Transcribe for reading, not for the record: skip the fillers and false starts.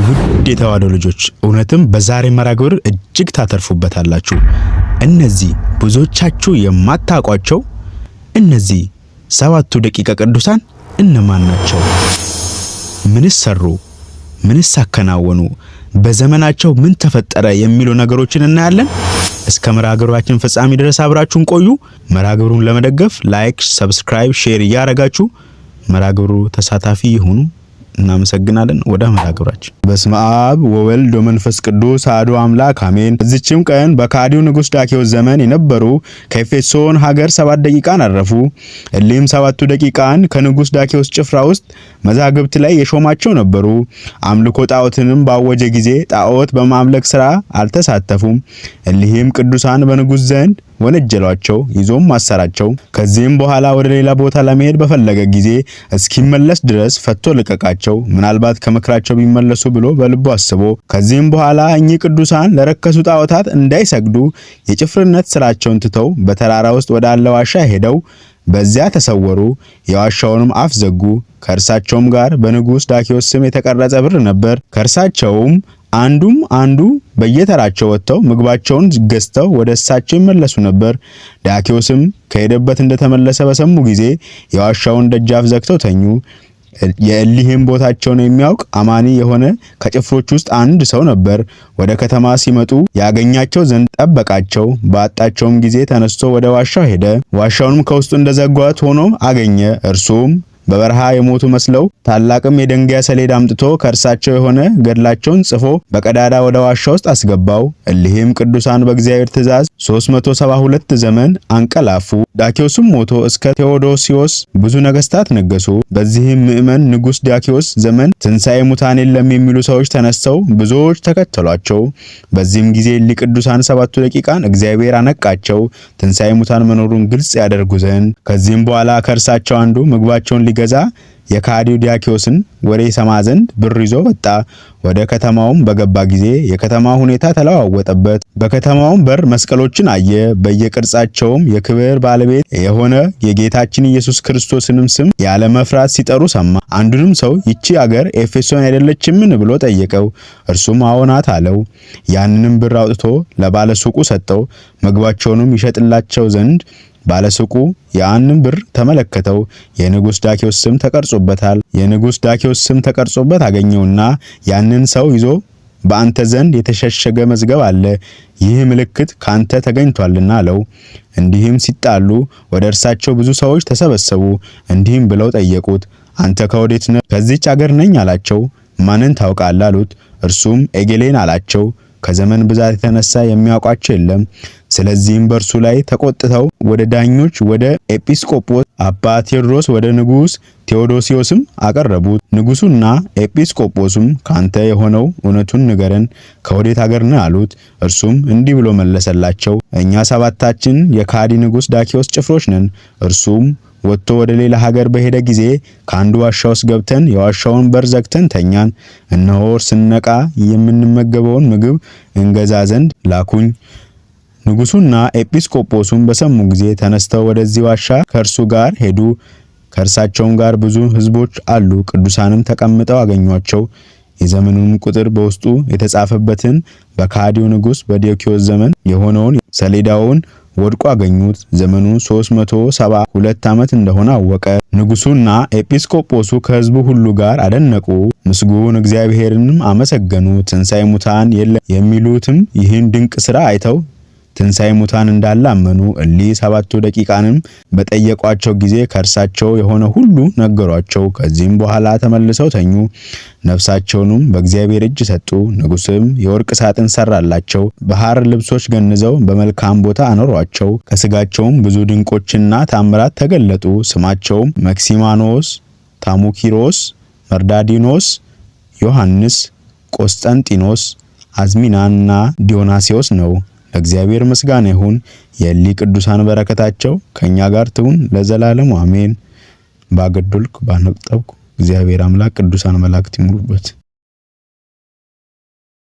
ውድ የተዋሕዶ ልጆች እውነትም በዛሬ መርሐ ግብር እጅግ ታተርፉበታላችሁ። እነዚህ ብዙዎቻችሁ የማታውቋቸው እነዚህ 7ቱ ደቂቀ ቅዱሳን እነማን ናቸው? ምንስ ሰሩ? ምንስ አከናወኑ? በዘመናቸው ምን ተፈጠረ? የሚሉ ነገሮችን እናያለን። እስከ መርሐ ግብራችን ፍጻሜ ድረስ አብራችሁን ቆዩ። መርሐ ግብሩን ለመደገፍ ላይክ፣ ሰብስክራይብ፣ ሼር እያደረጋችሁ መርሐ ግብሩ ተሳታፊ ይሁኑ። እናመሰግናለን። ወደ መርሐ ግብራችን። በስመ አብ ወወልድ ወመንፈስ ቅዱስ አሐዱ አምላክ አሜን። በዚህችም ቀን በካዲው ንጉስ ዳኪዎስ ዘመን የነበሩ ከኤፌሶን ሀገር 7 ደቂቃን አረፉ። እሊህም 7ቱ ደቂቃን ከንጉስ ዳኪዎስ ጭፍራ ውስጥ መዛግብት ላይ የሾማቸው ነበሩ። አምልኮ ጣዖትንም ባወጀ ጊዜ ጣዖት በማምለክ ስራ አልተሳተፉም። እሊህም ቅዱሳን በንጉስ ዘንድ ወነጀሏቸው፣ ይዞም ማሰራቸው። ከዚህም በኋላ ወደ ሌላ ቦታ ለመሄድ በፈለገ ጊዜ እስኪመለስ ድረስ ፈቶ ልቀቃቸው፣ ምናልባት ከመክራቸው ቢመለሱ ብሎ በልቡ አስቦ። ከዚህም በኋላ እኚህ ቅዱሳን ለረከሱ ጣዖታት እንዳይሰግዱ የጭፍርነት ስራቸውን ትተው በተራራ ውስጥ ወዳለ ዋሻ ሄደው በዚያ ተሰወሩ። የዋሻውንም አፍ ዘጉ። ከእርሳቸውም ጋር በንጉስ ዳኪዎስ ስም የተቀረጸ ብር ነበር። ከእርሳቸውም አንዱ በየተራቸው ወጥተው ምግባቸውን ገዝተው ወደ እሳቸው ይመለሱ ነበር። ዳኪዎስም ከሄደበት እንደተመለሰ በሰሙ ጊዜ የዋሻውን ደጃፍ ዘግተው ተኙ። የእሊህም ቦታቸውን የሚያውቅ አማኒ የሆነ ከጭፍሮች ውስጥ አንድ ሰው ነበር። ወደ ከተማ ሲመጡ ያገኛቸው ዘንድ ጠበቃቸው። ባጣቸውም ጊዜ ተነስቶ ወደ ዋሻው ሄደ። ዋሻውንም ከውስጡ እንደዘጓት ሆኖ አገኘ። እርሱም በበረሃ የሞቱ መስለው ታላቅም የደንጋይ ሰሌዳ አምጥቶ ከእርሳቸው የሆነ ገድላቸውን ጽፎ በቀዳዳ ወደ ዋሻ ውስጥ አስገባው። እሊህም ቅዱሳን በእግዚአብሔር ትእዛዝ 372 ዘመን አንቀላፉ። ዳኪዎስም ሞቶ እስከ ቴዎዶሲዮስ ብዙ ነገስታት ነገሱ። በዚህም ምእመን ንጉስ ዳኪዎስ ዘመን ትንሣኤ ሙታን የለም የሚሉ ሰዎች ተነስተው ብዙዎች ተከተሏቸው። በዚህም ጊዜ እሊ ቅዱሳን 7ቱ ደቂቃን እግዚአብሔር አነቃቸው፣ ትንሣኤ ሙታን መኖሩን ግልጽ ያደርጉ ዘንድ። ከዚህም በኋላ ከእርሳቸው አንዱ ምግባቸውን ሊገዛ የካዲው ዳኪዎስን ወሬ ሰማ ዘንድ ብር ይዞ ወጣ። ወደ ከተማውም በገባ ጊዜ የከተማው ሁኔታ ተለዋወጠበት። በከተማውም በር መስቀሎችን አየ። በየቅርጻቸውም የክብር ባለቤት የሆነ የጌታችን ኢየሱስ ክርስቶስንም ስም ያለ መፍራት ሲጠሩ ሰማ። አንዱንም ሰው ይቺ አገር ኤፌሶን አይደለችምን ብሎ ጠየቀው። እርሱም አዎን ናት አለው። ያንንም ብር አውጥቶ ለባለሱቁ ሰጠው። ምግባቸውንም ይሸጥላቸው ዘንድ ባለሱቁ ያንን ብር ተመለከተው። የንጉስ ዳኪዎስ ስም ተቀርጾበታል። የንጉስ ዳኪዎስ ስም ተቀርጾበት አገኘውና ያንን ሰው ይዞ በአንተ ዘንድ የተሸሸገ መዝገብ አለ፣ ይህ ምልክት ካንተ ተገኝቷልና አለው። እንዲህም ሲጣሉ ወደ እርሳቸው ብዙ ሰዎች ተሰበሰቡ። እንዲህም ብለው ጠየቁት፣ አንተ ከወዴት ነህ? ከዚህች አገር ነኝ አላቸው። ማንን ታውቃለህ አሉት። እርሱም ኤጌሌን አላቸው። ከዘመን ብዛት የተነሳ የሚያውቋቸው የለም። ስለዚህም በእርሱ ላይ ተቆጥተው ወደ ዳኞች ወደ ኤጲስቆጶስ አባ ቴዎድሮስ ወደ ንጉስ ቴዎዶሲዮስም አቀረቡት። ንጉሱና ኤጲስቆጶስም ካንተ የሆነው እውነቱን ንገረን፣ ከወዴት አገር ነህ አሉት። እርሱም እንዲህ ብሎ መለሰላቸው፣ እኛ 7ታችን የካዲ ንጉስ ዳኪዎስ ጭፍሮች ነን። እርሱም ወጥቶ ወደ ሌላ ሀገር በሄደ ጊዜ ከአንዱ ዋሻ ውስጥ ገብተን የዋሻውን በር ዘግተን ተኛን። እነሆ ስንነቃ የምንመገበውን ምግብ እንገዛ ዘንድ ላኩኝ። ንጉሱና ኤጲስቆጶሱም በሰሙ ጊዜ ተነስተው ወደዚህ ዋሻ ከእርሱ ጋር ሄዱ። ከእርሳቸውም ጋር ብዙ ሕዝቦች አሉ። ቅዱሳንም ተቀምጠው አገኟቸው። የዘመኑን ቁጥር በውስጡ የተጻፈበትን በካዲው ንጉስ በዳኪዎስ ዘመን የሆነውን ሰሌዳውን ወድቆ አገኙት። ዘመኑ 372 ዓመት እንደሆነ አወቀ። ንጉሱና ኤጲስቆጶሱ ከሕዝቡ ሁሉ ጋር አደነቁ፣ ምስጉን እግዚአብሔርንም አመሰገኑ። ትንሣኤ ሙታን የለም የሚሉትም ይህን ድንቅ ሥራ አይተው ትንሣኤ ሙታን እንዳለ አመኑ። እሊ 7ቱ ደቂቃንም በጠየቋቸው ጊዜ ከእርሳቸው የሆነ ሁሉ ነገሯቸው። ከዚህም በኋላ ተመልሰው ተኙ፣ ነፍሳቸውንም በእግዚአብሔር እጅ ሰጡ። ንጉስም የወርቅ ሳጥን ሰራላቸው፣ በሐር ልብሶች ገንዘው በመልካም ቦታ አኖሯቸው። ከስጋቸውም ብዙ ድንቆችና ታምራት ተገለጡ። ስማቸውም መክሲማኖስ፣ ታሙኪሮስ፣ መርዳዲኖስ፣ ዮሐንስ፣ ቆስጠንጢኖስ፣ አዝሚናና ዲዮናሲዮስ ነው። ለእግዚአብሔር ምስጋና ይሁን። የእሊ ቅዱሳን በረከታቸው ከኛ ጋር ትሁን ለዘላለሙ አሜን። ባገደልኩ ባነጠብኩ እግዚአብሔር አምላክ ቅዱሳን መላእክት ይሙሉበት።